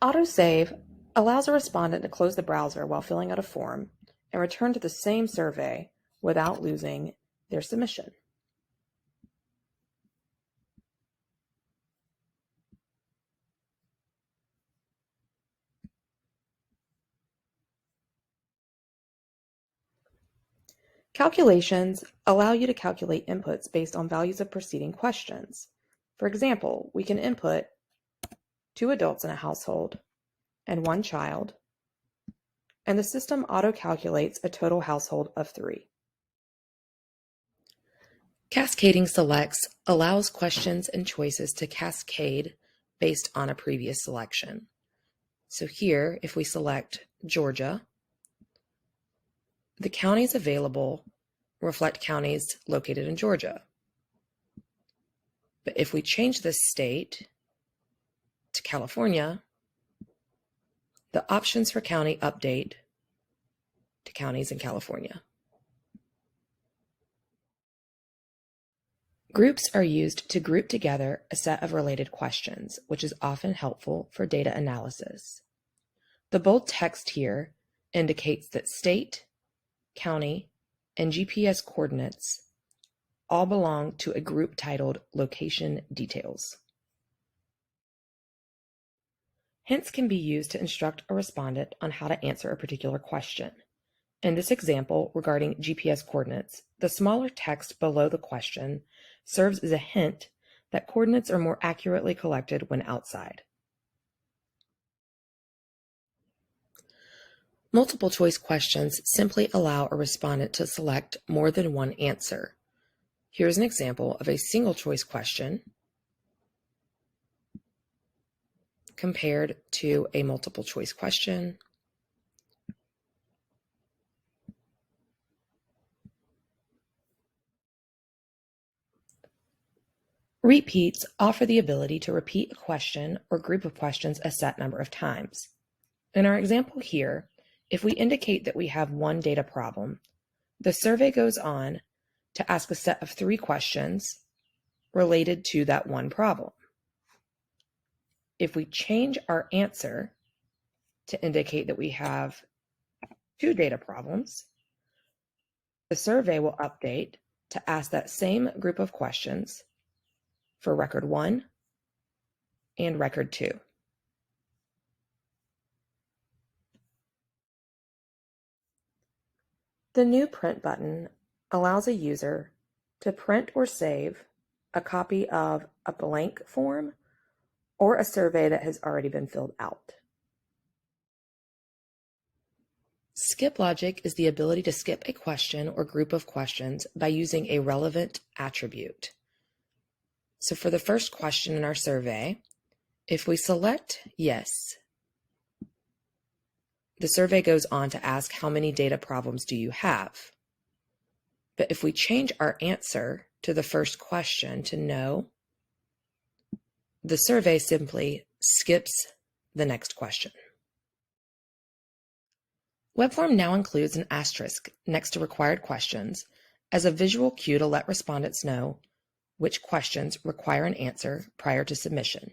Autosave allows a respondent to close the browser while filling out a form and return to the same survey without losing their submission. Calculations allow you to calculate inputs based on values of preceding questions. For example, we can input 2 adults in a household and 1 child, and the system auto-calculates a total household of 3. Cascading selects allows questions and choices to cascade based on a previous selection. So here, if we select Georgia, the counties available reflect counties located in Georgia. But if we change this state to California, the options for county update to counties in California. Groups are used to group together a set of related questions, which is often helpful for data analysis. The bold text here indicates that state, county, and GPS coordinates all belong to a group titled Location Details. Hints can be used to instruct a respondent on how to answer a particular question. In this example regarding GPS coordinates, the smaller text below the question serves as a hint that coordinates are more accurately collected when outside. Multiple choice questions simply allow a respondent to select more than one answer. Here's an example of a single choice question compared to a multiple choice question. Repeats offer the ability to repeat a question or group of questions a set number of times. In our example here, if we indicate that we have one data problem, the survey goes on to ask a set of 3 questions related to that one problem. If we change our answer to indicate that we have 2 data problems, the survey will update to ask that same group of questions for record 1 and record 2. The new print button allows a user to print or save a copy of a blank form or a survey that has already been filled out. Skip logic is the ability to skip a question or group of questions by using a relevant attribute. So for the first question in our survey, if we select yes, the survey goes on to ask how many data problems do you have. But if we change our answer to the first question to no, the survey simply skips the next question. Webform now includes an asterisk next to required questions as a visual cue to let respondents know which questions require an answer prior to submission.